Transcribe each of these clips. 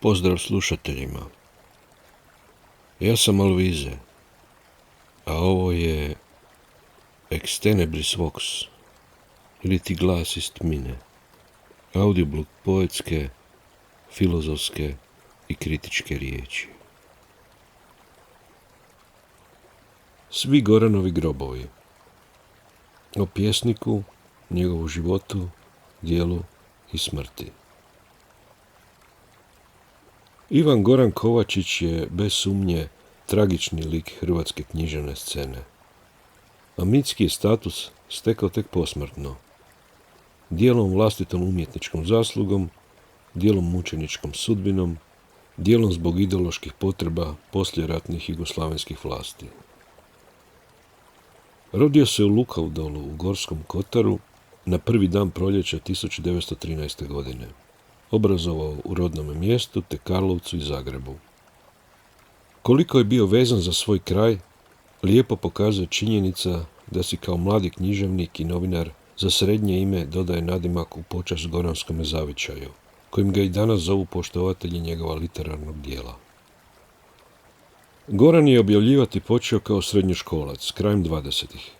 Pozdrav slušateljima. Ja sam Alvize, a ovo je Ex tenebris vox, ili ti glas iz tmine, audioblog poetske, filozofske i kritičke riječi. Svi Goranovi grobovi. O pjesniku, njegovu životu, djelu i smrti. Ivan Goran Kovačić je bez sumnje tragični lik hrvatske književne scene, a mitski je status stekao tek posmrtno, dijelom vlastitom umjetničkom zaslugom, dijelom mučeničkom sudbinom, dijelom zbog ideoloških potreba poslijeratnih jugoslavenskih vlasti. Rodio se u Lukavdolu u Gorskom Kotaru na prvi dan proljeća 1913. godine. Obrazovao u rodnom mjestu te Karlovcu i Zagrebu. Koliko je bio vezan za svoj kraj, lijepo pokazuje činjenica da si kao mladi književnik i novinar za srednje ime dodaje nadimak u počast goranskome zavičaju, kojim ga i danas zovu poštovatelji njegova literarnog dijela. Goran je objavljivati počeo kao srednjoškolac, krajem 20-ih,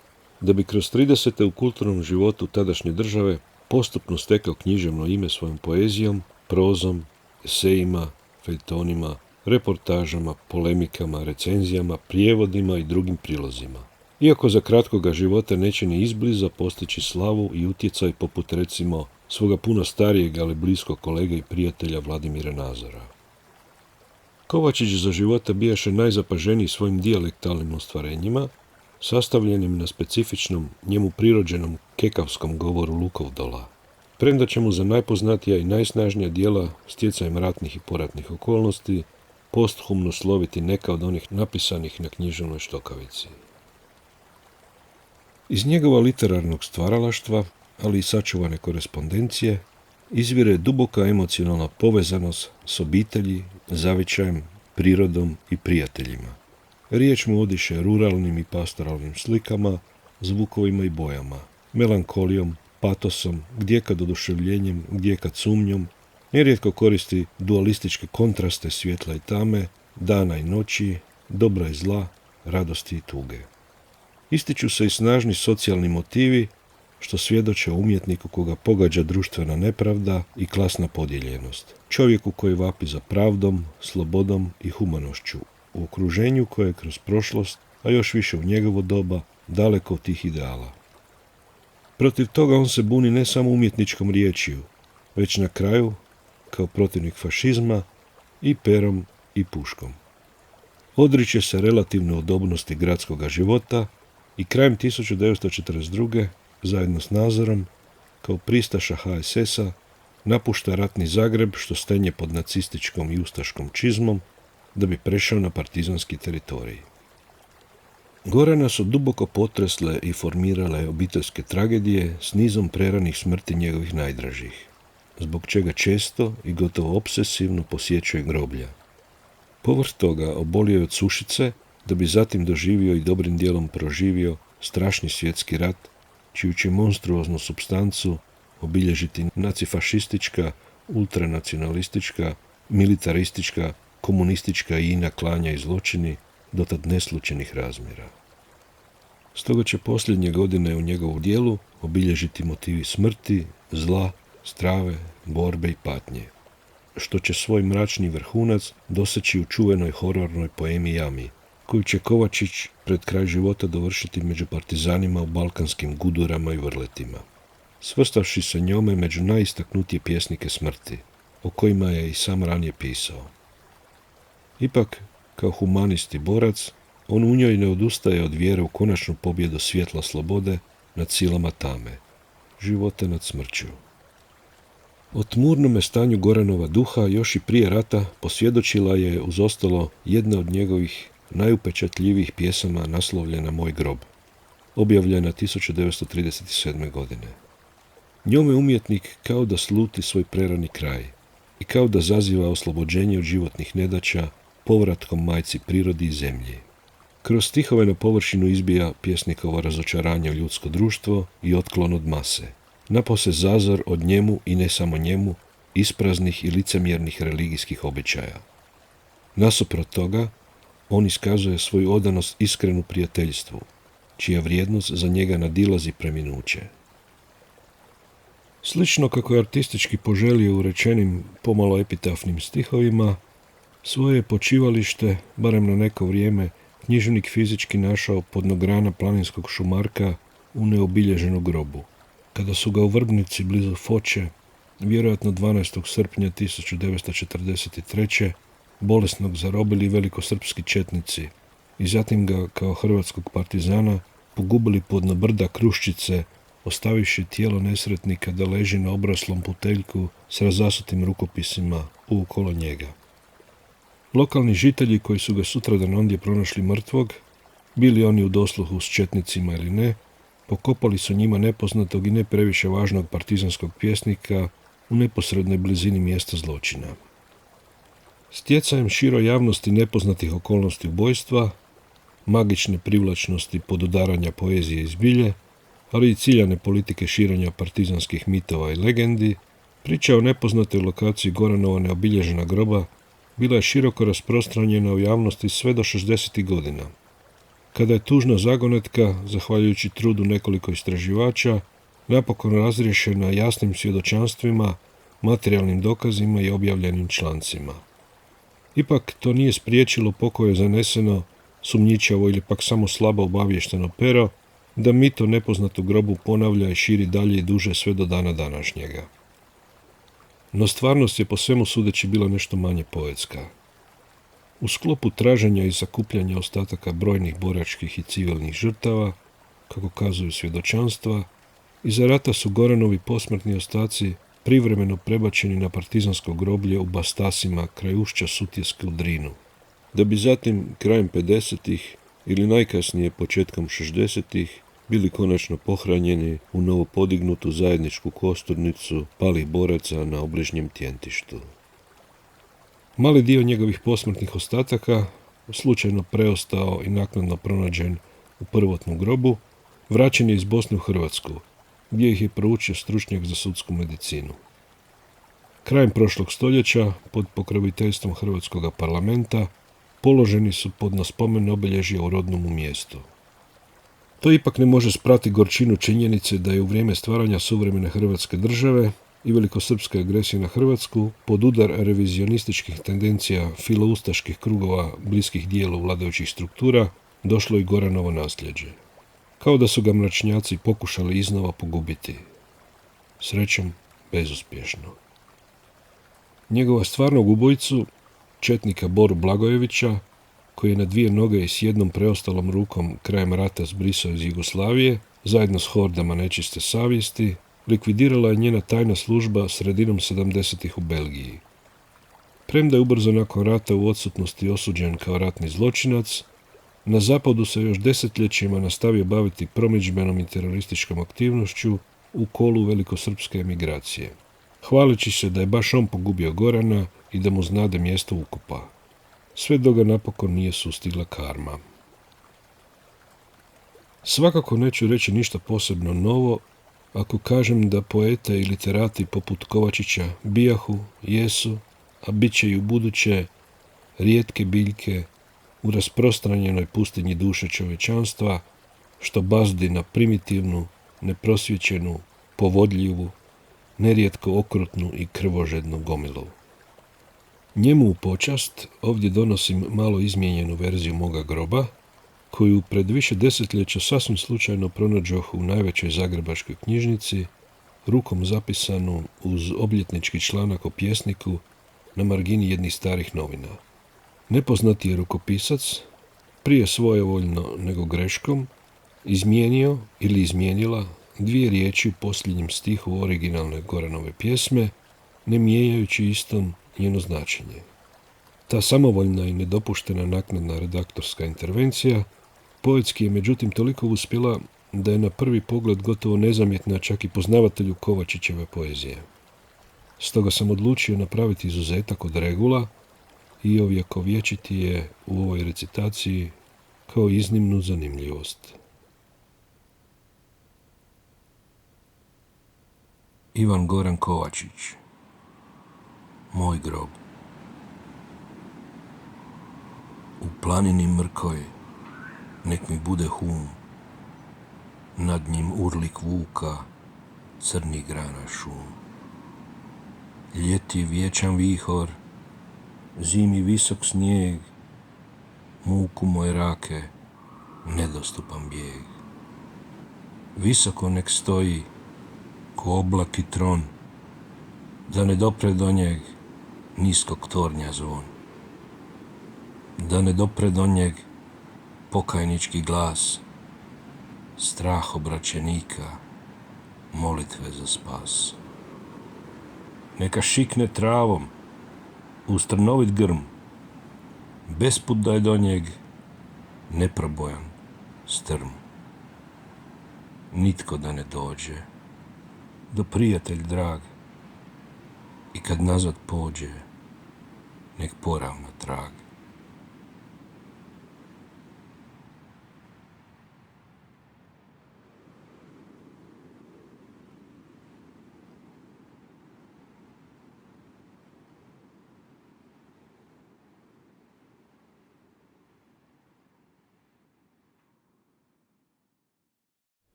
da bi kroz 30. u kulturnom životu tadašnje države postupno stekao književno ime svojom poezijom, prozom, esejima, feljtonima, reportažama, polemikama, recenzijama, prijevodima i drugim prilozima. Iako za kratkoga života neće ni izbliza postići slavu i utjecaj poput recimo svoga puno starijeg, ali bliskog kolege i prijatelja Vladimira Nazora. Kovačić za života bijaše najzapaženiji svojim dijalektalnim ostvarenjima, sastavljenim na specifičnom, njemu prirođenom kekavskom govoru Lukavdola, premda će mu za najpoznatija i najsnažnija djela stjecajem ratnih i poratnih okolnosti posthumno sloviti neka od onih napisanih na književnoj štokavici. Iz njegova literarnog stvaralaštva, ali i sačuvane korespondencije, izvire duboka emocionalna povezanost s obitelji, zavičajem, prirodom i prijateljima. Riječ mu odiše ruralnim i pastoralnim slikama, zvukovima i bojama, melankolijom, patosom, gdjekad oduševljenjem, gdjekad sumnjom, nerijetko koristi dualističke kontraste svjetla i tame, dana i noći, dobra i zla, radosti i tuge. Ističu se i snažni socijalni motivi, što svjedoče o umjetniku koga pogađa društvena nepravda i klasna podijeljenost. Čovjeku koji vapi za pravdom, slobodom i humanošću, u okruženju koje je kroz prošlost, a još više u njegovo doba, daleko od tih ideala. Protiv toga on se buni ne samo umjetničkom riječju, već na kraju, kao protivnik fašizma, i perom i puškom. Odriče se relativne udobnosti gradskog života i krajem 1942. zajedno s Nazorom, kao pristaša HSS-a, napušta ratni Zagreb što stenje pod nacističkom i ustaškom čizmom, da bi prešao na partizanski teritorij. Gorana su duboko potresle i formirale obiteljske tragedije s nizom preranih smrti njegovih najdražih, zbog čega često i gotovo obsesivno posjećuje groblja. Povrh toga obolio je od sušice, da bi zatim doživio i dobrim dijelom proživio strašni svjetski rat, čiju će monstruoznu supstancu obilježiti nacifašistička, ultranacionalistička, militaristička, komunistička i ina klanja i zločini dotad neslučenih razmjera. Stoga će posljednje godine u njegovu djelu obilježiti motivi smrti, zla, strave, borbe i patnje, što će svoj mračni vrhunac doseći u čuvenoj horornoj poemi Jami, koju će Kovačić pred kraj života dovršiti među partizanima u balkanskim gudurama i vrletima, svrstavši se njome među najistaknutije pjesnike smrti, o kojima je i sam ranije pisao. Ipak, kao humanist i borac, on u njoj ne odustaje od vjere u konačnu pobjedu svjetla slobode nad silama tame, života nad smrću. O tmurnome stanju Goranova duha još i prije rata posvjedočila je uz ostalo jedna od njegovih najupečatljivijih pjesama naslovljena Moj grob, objavljena 1937. godine. Njome umjetnik kao da sluti svoj prerani kraj i kao da zaziva oslobođenje od životnih nedaća povratkom majci prirodi i zemlji. Kroz stihove na površinu izbija pjesnikovo razočaranje u ljudsko društvo i otklon od mase. Napose zazor od njemu i ne samo njemu ispraznih i licemjernih religijskih običaja. Nasuprot toga, on iskazuje svoju odanost iskrenu prijateljstvu, čija vrijednost za njega nadilazi preminuće. Slično kako je artistički poželio u rečenim, pomalo epitafnim stihovima, svoje je počivalište, barem na neko vrijeme, književnik fizički našao podnograna planinskog šumarka u neobilježenom grobu. Kada su ga u Vrbnici blizu Foče, vjerojatno 12. srpnja 1943. bolesnog zarobili velikosrpski četnici i zatim ga kao hrvatskog partizana pogubili podno brda Kruščice, ostavivši tijelo nesretnika da leži na obraslom puteljku s razasutim rukopisima okolo njega. Lokalni žitelji koji su ga sutradan ondje pronašli mrtvog, bili oni u dosluhu s četnicima ili ne, pokopali su njima nepoznatog i ne previše važnog partizanskog pjesnika u neposrednoj blizini mjesta zločina. Stjecajem široj javnosti nepoznatih okolnosti ubojstva, magične privlačnosti podudaranja poezije i zbilje, ali i ciljane politike širenja partizanskih mitova i legendi, priča o nepoznatoj lokaciji Goranova neobilježena groba bila je široko rasprostranjena u javnosti sve do 60. godina, kada je tužna zagonetka, zahvaljujući trudu nekoliko istraživača, napokon razriješena jasnim svjedočanstvima, materijalnim dokazima i objavljenim člancima. Ipak to nije spriječilo pokoje zaneseno, sumnjičavo ili pak samo slabo obavješteno pero, da mito nepoznatu grobu ponavlja i širi dalje i duže sve do dana današnjega. No stvarnost je po svemu sudeći bila nešto manje poetska. U sklopu traženja i sakupljanja ostataka brojnih boračkih i civilnih žrtava, kako kazuju svjedočanstva, iza rata su Goranovi posmrtni ostaci privremeno prebačeni na partizansko groblje u Bastasima kraj ušća Sutjeske u Drinu, da bi zatim krajem 50-ih ili najkasnije početkom 60-ih bili konačno pohranjeni u novo podignutu zajedničku kosturnicu palih boraca na obližnjem Tjentištu. Mali dio njegovih posmrtnih ostataka, slučajno preostao i naknadno pronađen u prvotnu grobu, vraćen je iz Bosne u Hrvatsku, gdje ih je proučio stručnjak za sudsku medicinu. Krajem prošlog stoljeća, pod pokroviteljstvom Hrvatskog parlamenta, položeni su pod spomen obilježja u rodnom mu mjestu. To ipak ne može sprati gorčinu činjenice da je u vrijeme stvaranja suvremene Hrvatske države i velikosrpske agresije na Hrvatsku pod udar revizionističkih tendencija filoustaških krugova bliskih dijelu vladajućih struktura došlo i Goranovo nasljeđe. Kao da su ga mračnjaci pokušali iznova pogubiti. Srećom, bezuspješno. Njegova stvarnog ubojicu, četnika Boru Blagojevića, koji je na dvije noge i s jednom preostalom rukom krajem rata zbrisao iz Jugoslavije, zajedno s hordama nečiste savjesti, likvidirala je njena tajna služba sredinom 70-ih u Belgiji. Premda je ubrzo nakon rata u odsutnosti osuđen kao ratni zločinac, na zapadu se još desetljećima nastavio baviti promidžbenom i terorističkom aktivnošću u kolu velikosrpske emigracije, hvaleći se da je baš on pogubio Gorana i da mu znade mjesto ukopa. Sve dok ga napokon nije sustigla karma. Svakako neću reći ništa posebno novo ako kažem da poete i literati poput Kovačića bijahu, jesu, a bit će i u buduće rijetke biljke u rasprostranjenoj pustinji duše čovječanstva, što bazdi na primitivnu, neprosvjećenu, povodljivu, nerijetko okrutnu i krvožednu gomilu. Njemu u počast ovdje donosim malo izmijenjenu verziju moga groba, koju pred više desetljeća sasvim slučajno pronađoh u najvećoj zagrebačkoj knjižnici, rukom zapisanu uz obljetnički članak o pjesniku na margini jednih starih novina. Nepoznati je rukopisac, prije svojevoljno nego greškom, izmijenio ili izmijenila dvije riječi u posljednjem stihu originalne Goranove pjesme, ne mijenjajući istom njeno značenje. Ta samovoljna i nedopuštena naknadna redaktorska intervencija poetski je međutim toliko uspjela da je na prvi pogled gotovo nezamjetna čak i poznavatelju Kovačićeve poezije. Stoga sam odlučio napraviti izuzetak od regula i ovjekovječiti je u ovoj recitaciji kao iznimnu zanimljivost. Ivan Goran Kovačić. moj grob. U planini mrkoj nek mi bude hum, nad njim urlik vuka, crni grana šum. Ljeti vječan vihor, zimi visok snijeg, muku moje rake, nedostupan bijeg. Visoko nek stoji, ko oblak i tron, da ne dopre do njeg niskog tornja zvon. Da ne dopre do njeg pokajnički glas, strah obraćenika, molitve za spas. Neka šikne travom, uz trnovit grm, besput da je do njeg neprobojan, strm. Nitko da ne dođe, do prijatelj drag, i kad nazad pođe, nek poravna trag.